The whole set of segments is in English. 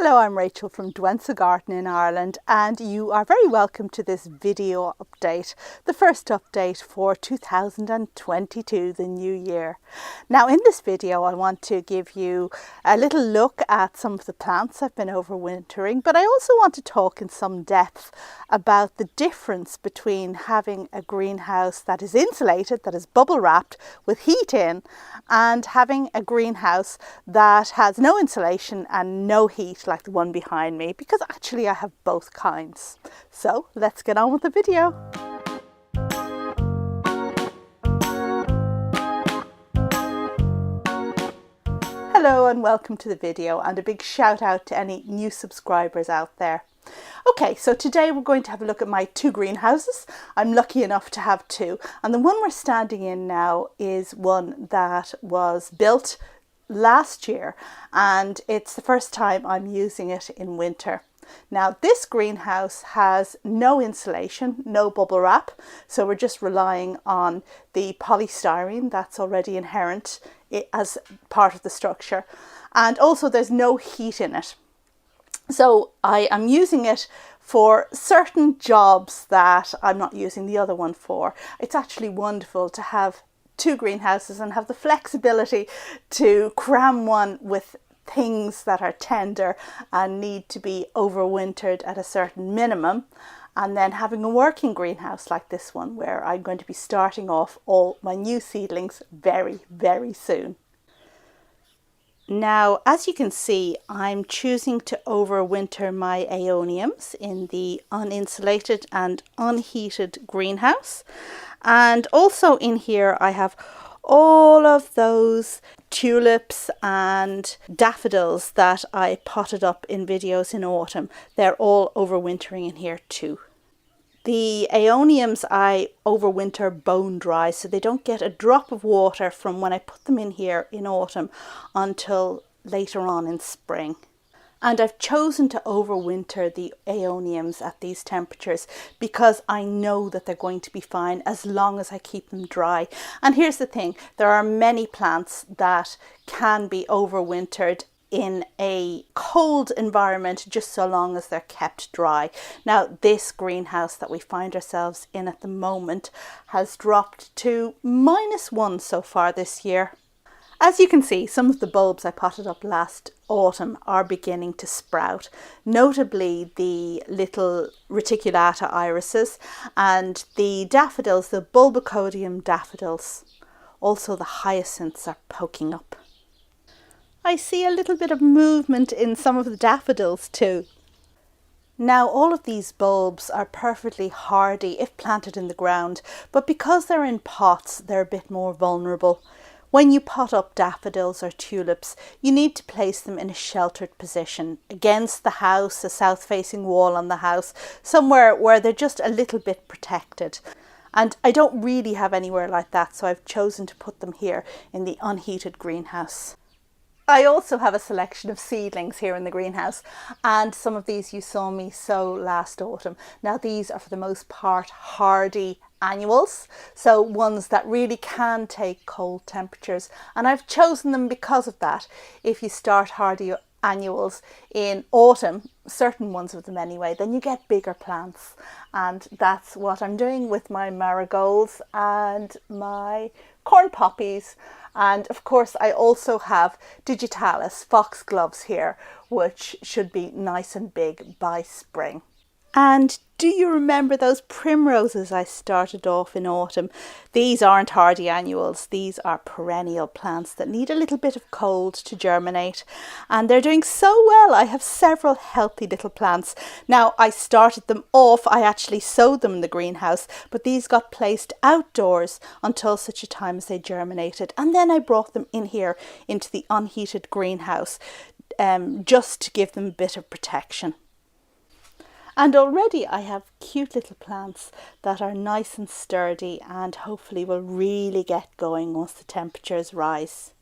Hello, I'm Rachel from Douentza Garden in Ireland, and you are very welcome to this video update, the first update for 2022, the new year. Now in this video I want to give you a little look at some of the plants I've been overwintering, but I also want to talk in some depth about the difference between having a greenhouse that is insulated, that is bubble wrapped with heat in, and having a greenhouse that has no insulation and no heat like the one behind me, because actually I have both kinds. So let's get on with the video. Hello and welcome to the video, and a big shout out to any new subscribers out there. Okay, so today we're going to have a look at my two greenhouses. I'm lucky enough to have two, and the one we're standing in now is one that was built last year, and it's the first time I'm using it in winter. Now this greenhouse has no insulation, no bubble wrap, so we're just relying on the polystyrene that's already inherent as part of the structure, and also there's no heat in it. So I am using it for certain jobs that I'm not using the other one for. It's actually wonderful to have two greenhouses and have the flexibility to cram one with things that are tender and need to be overwintered at a certain minimum, and then having a working greenhouse like this one where I'm going to be starting off all my new seedlings very, very soon. Now, as you can see, I'm choosing to overwinter my aeoniums in the uninsulated and unheated greenhouse. And also in here I have all of those tulips and daffodils that I potted up in videos in autumn. They're all overwintering in here too. The aeoniums I overwinter bone dry, so they don't get a drop of water from when I put them in here in autumn until later on in spring. And I've chosen to overwinter the aeoniums at these temperatures because I know that they're going to be fine as long as I keep them dry. And here's the thing, there are many plants that can be overwintered in a cold environment just so long as they're kept dry. Now this greenhouse that we find ourselves in at the moment has dropped to -1 so far this year. As you can see, some of the bulbs I potted up last autumn are beginning to sprout, notably the little reticulata irises and the daffodils, the bulbocodium daffodils. Also the hyacinths are poking up. I see a little bit of movement in some of the daffodils too. Now all of these bulbs are perfectly hardy if planted in the ground, but because they're in pots, they're a bit more vulnerable. When you pot up daffodils or tulips, you need to place them in a sheltered position against the house, a south-facing wall on the house, somewhere where they're just a little bit protected. And I don't really have anywhere like that, so I've chosen to put them here in the unheated greenhouse. I also have a selection of seedlings here in the greenhouse, and some of these you saw me sow last autumn. Now these are for the most part hardy annuals, so ones that really can take cold temperatures, and I've chosen them because of that. If you start hardy annuals in autumn, certain ones of them anyway, then you get bigger plants, and that's what I'm doing with my marigolds and my corn poppies. And of course I also have digitalis foxgloves here, which should be nice and big by spring. And do you remember those primroses I started off in autumn? These aren't hardy annuals, these are perennial plants that need a little bit of cold to germinate, and they're doing so well. I have several healthy little plants. Now I started them off, I actually sowed them in the greenhouse, but these got placed outdoors until such a time as they germinated, and then I brought them in here into the unheated greenhouse just to give them a bit of protection. And already I have cute little plants that are nice and sturdy and hopefully will really get going once the temperatures rise.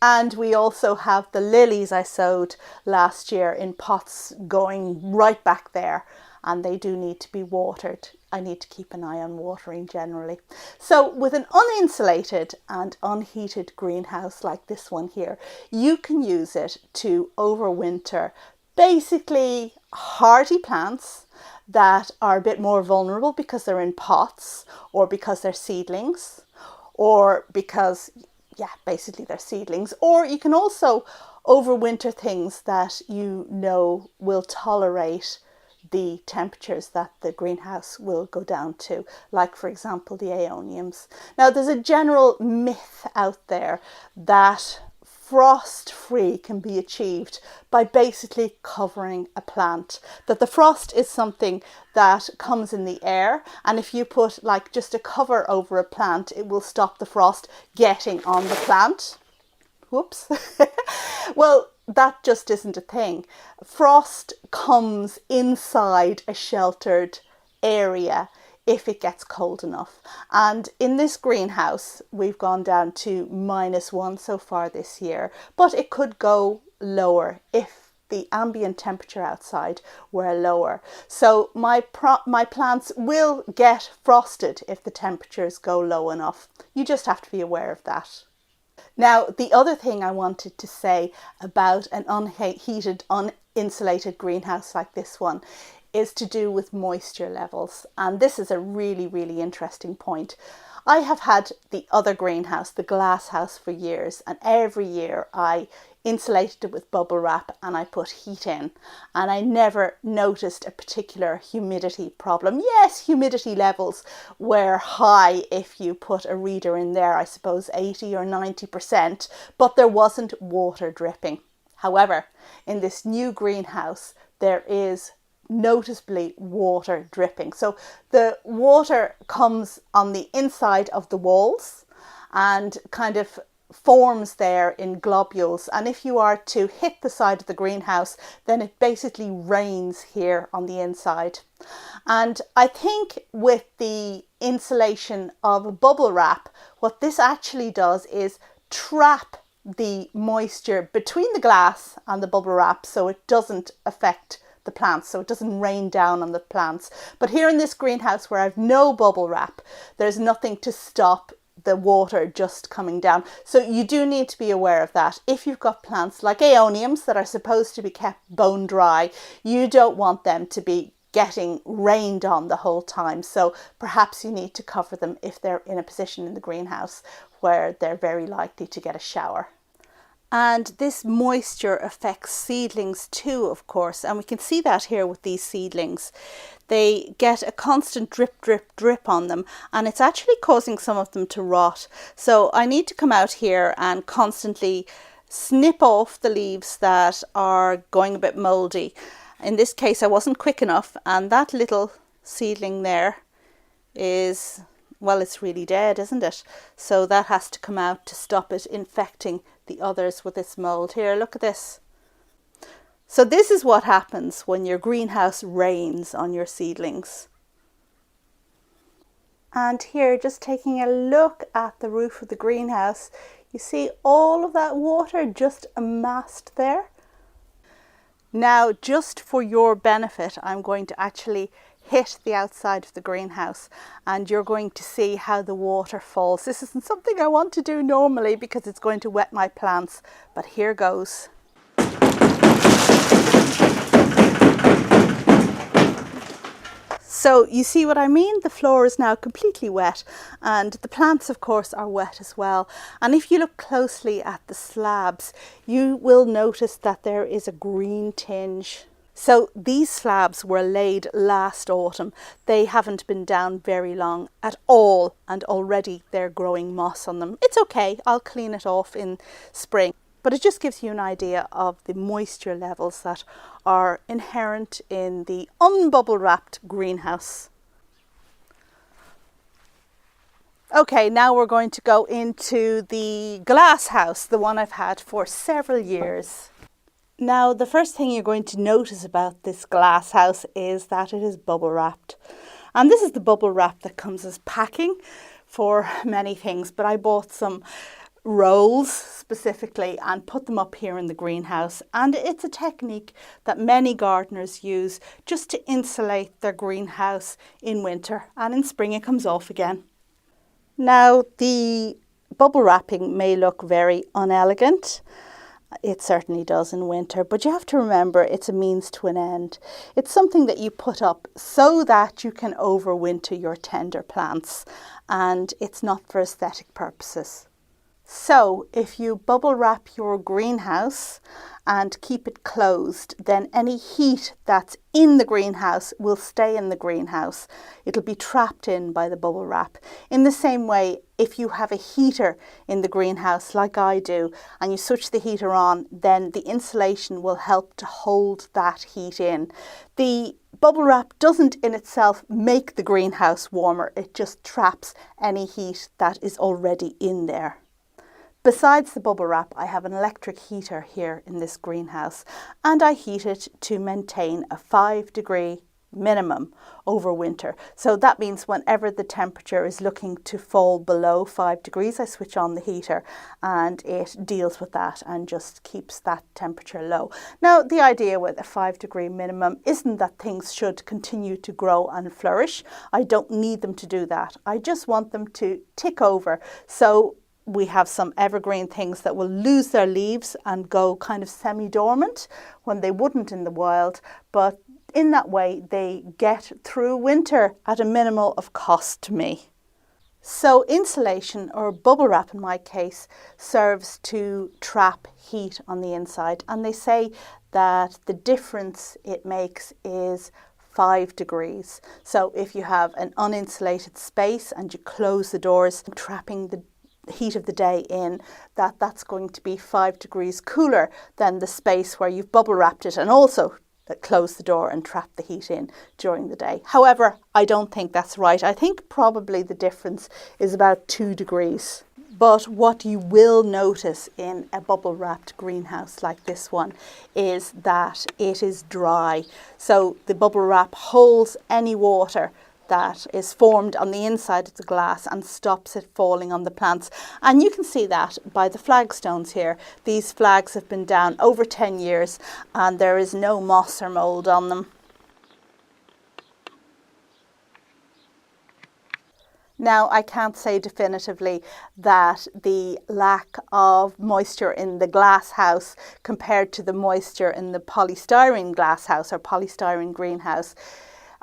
And we also have the lilies I sowed last year in pots going right back there, and they do need to be watered. I need to keep an eye on watering generally. So with an uninsulated and unheated greenhouse like this one here, you can use it to overwinter basically hardy plants that are a bit more vulnerable because they're in pots or because they're seedlings or because, yeah, basically they're seedlings. Or you can also overwinter things that you know will tolerate the temperatures that the greenhouse will go down to, like for example the aeoniums. Now there's a general myth out there that frost free can be achieved by basically covering a plant, that the frost is something that comes in the air, and if you put like just a cover over a plant, it will stop the frost getting on the plant. Whoops. Well, that just isn't a thing. Frost comes inside a sheltered area if it gets cold enough. And in this greenhouse, we've gone down to -1 so far this year, but it could go lower if the ambient temperature outside were lower. So my plants will get frosted if the temperatures go low enough. You just have to be aware of that. Now, the other thing I wanted to say about an unheated, uninsulated greenhouse like this one is to do with moisture levels. And this is a really, really interesting point. I have had the other greenhouse, the glass house, for years, and every year I insulated it with bubble wrap and I put heat in, and I never noticed a particular humidity problem. Yes, humidity levels were high if you put a reader in there, I suppose 80 or 90%, but there wasn't water dripping. However, in this new greenhouse, there is noticeably water dripping. So the water comes on the inside of the walls and kind of forms there in globules, and if you are to hit the side of the greenhouse, then it basically rains here on the inside. And I think with the insulation of bubble wrap, what this actually does is trap the moisture between the glass and the bubble wrap so it doesn't affect the plants, so it doesn't rain down on the plants. But here in this greenhouse where I've no bubble wrap, there's nothing to stop the water just coming down. So you do need to be aware of that. If you've got plants like aeoniums that are supposed to be kept bone dry, you don't want them to be getting rained on the whole time. So perhaps you need to cover them if they're in a position in the greenhouse where they're very likely to get a shower. And this moisture affects seedlings too, of course, and we can see that here with these seedlings. They get a constant drip, drip, drip on them, and it's actually causing some of them to rot. So I need to come out here and constantly snip off the leaves that are going a bit mouldy. In this case, I wasn't quick enough, and that little seedling there is, well, it's really dead, isn't it? So that has to come out to stop it infecting the others with its mold. Here, look at this. So this is what happens when your greenhouse rains on your seedlings. And here, just taking a look at the roof of the greenhouse, you see all of that water just amassed there. Now, just for your benefit, I'm going to actually hit the outside of the greenhouse and you're going to see how the water falls. This isn't something I want to do normally because it's going to wet my plants, but here goes. So you see what I mean? The floor is now completely wet and the plants of course are wet as well. And if you look closely at the slabs, you will notice that there is a green tinge. So these slabs were laid last autumn. They haven't been down very long at all and already they're growing moss on them. It's okay, I'll clean it off in spring. But it just gives you an idea of the moisture levels that are inherent in the unbubble wrapped greenhouse. Okay, now we're going to go into the glass house, the one I've had for several years. Now, the first thing you're going to notice about this glass house is that it is bubble wrapped. And this is the bubble wrap that comes as packing for many things, but I bought some rolls specifically and put them up here in the greenhouse. And it's a technique that many gardeners use just to insulate their greenhouse in winter, and in spring it comes off again. Now, the bubble wrapping may look very unelegant, It certainly does in winter, but you have to remember it's a means to an end. It's something that you put up so that you can overwinter your tender plants, and it's not for aesthetic purposes. So if you bubble wrap your greenhouse and keep it closed, then any heat that's in the greenhouse will stay in the greenhouse. It'll be trapped in by the bubble wrap. In the same way, if you have a heater in the greenhouse like I do, and you switch the heater on, then the insulation will help to hold that heat in. The bubble wrap doesn't in itself make the greenhouse warmer, it just traps any heat that is already in there. Besides the bubble wrap, I have an electric heater here in this greenhouse, and I heat it to maintain a 5-degree minimum over winter. So that means whenever the temperature is looking to fall below 5 degrees, I switch on the heater and it deals with that and just keeps that temperature low. Now, the idea with a 5-degree minimum isn't that things should continue to grow and flourish. I don't need them to do that. I just want them to tick over. So we have some evergreen things that will lose their leaves and go kind of semi-dormant when they wouldn't in the wild, but in that way they get through winter at a minimal of cost to me. So insulation, or bubble wrap in my case, serves to trap heat on the inside, and they say that the difference it makes is 5 degrees. So if you have an uninsulated space and you close the doors, trapping the heat of the day in, that's going to be 5 degrees cooler than the space where you've bubble wrapped it and also close the door and trap the heat in during the day. However, I don't think that's right. I think probably the difference is about 2 degrees. But what you will notice in a bubble wrapped greenhouse like this one is that it is dry. So the bubble wrap holds any water that is formed on the inside of the glass and stops it falling on the plants. And you can see that by the flagstones here. These flags have been down over 10 years and there is no moss or mould on them. Now, I can't say definitively that the lack of moisture in the glass house compared to the moisture in the polystyrene glass house or polystyrene greenhouse,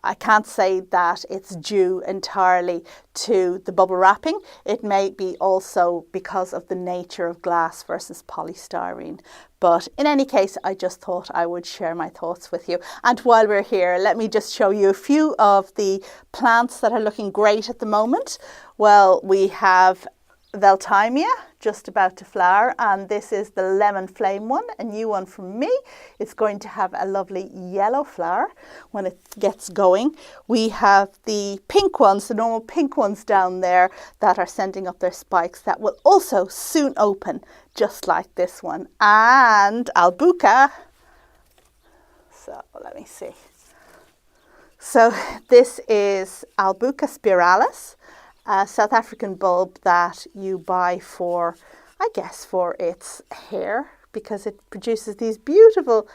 I can't say that it's due entirely to the bubble wrapping. It may be also because of the nature of glass versus polystyrene. But in any case, I just thought I would share my thoughts with you. And while we're here, let me just show you a few of the plants that are looking great at the moment. Well, we have Veltimia just about to flower, and this is the lemon flame one, a new one from me. It's going to have a lovely yellow flower when it gets going. We have the pink ones, the normal pink ones down there that are sending up their spikes that will also soon open just like this one. And Albuca. So let me see. So this is Albuca spiralis, a South African bulb that you buy for, I guess, for its hair, because it produces these beautiful,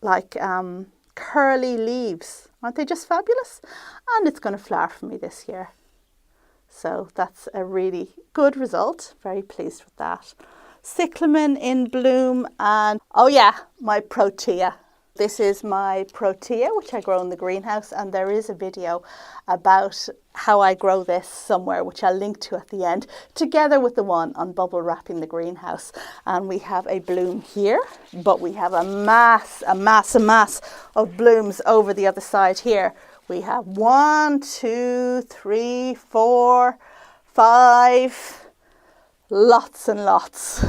like curly leaves. Aren't they just fabulous? And it's going to flower for me this year. So that's a really good result. Very pleased with that. Cyclamen in bloom, and oh yeah, my protea. This is my protea, which I grow in the greenhouse, and there is a video about how I grow this somewhere, which I'll link to at the end, together with the one on bubble wrapping the greenhouse. And we have a bloom here, but we have a mass of blooms over the other side here. We have 1, 2, 3, 4, 5, lots and lots.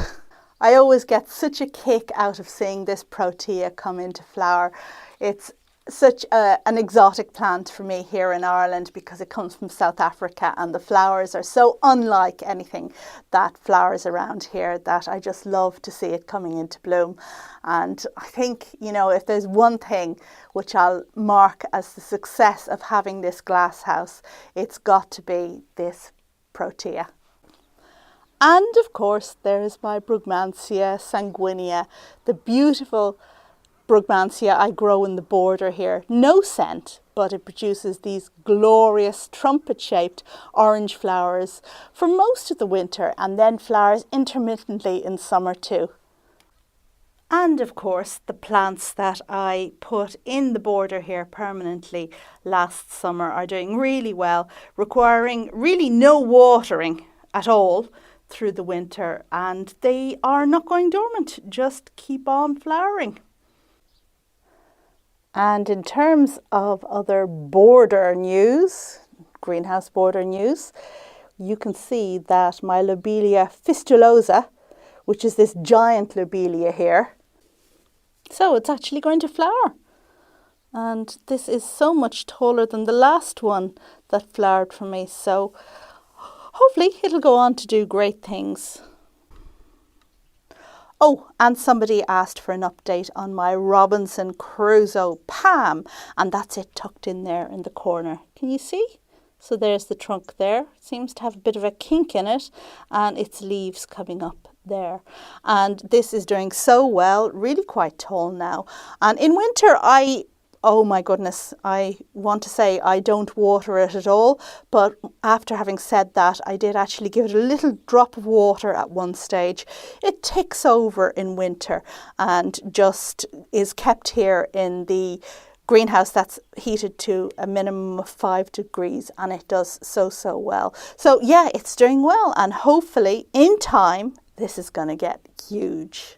I always get such a kick out of seeing this protea come into flower. It's such an exotic plant for me here in Ireland because it comes from South Africa, and the flowers are so unlike anything that flowers around here that I just love to see it coming into bloom. And I think, you know, if there's one thing which I'll mark as the success of having this glass house, it's got to be this protea. And of course, there's my Brugmansia sanguinea, the beautiful Brugmansia I grow in the border here. No scent, but it produces these glorious trumpet-shaped orange flowers for most of the winter and then flowers intermittently in summer too. And of course, the plants that I put in the border here permanently last summer are doing really well, requiring really no watering at all through the winter, and they are not going dormant, just keep on flowering. And in terms of other border news, greenhouse border news, you can see that my lobelia fistulosa, which is this giant lobelia here, so it's actually going to flower. And this is so much taller than the last one that flowered for me, so hopefully it'll go on to do great things. Oh, and somebody asked for an update on my Robinson Crusoe Palm, and that's it tucked in there in the corner. Can you see? So there's the trunk there. It seems to have a bit of a kink in it, and its leaves coming up there. And this is doing so well, really quite tall now. And in winter, oh my goodness, I want to say I don't water it at all, but after having said that, I did actually give it a little drop of water at one stage. It ticks over in winter and just is kept here in the greenhouse that's heated to a minimum of 5 degrees, and it does so well. So yeah, it's doing well, and hopefully in time this is going to get huge.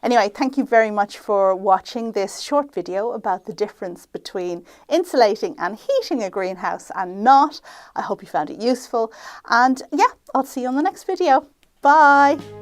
Anyway, thank you very much for watching this short video about the difference between insulating and heating a greenhouse and not. I hope you found it useful, and yeah, I'll see you on the next video. Bye!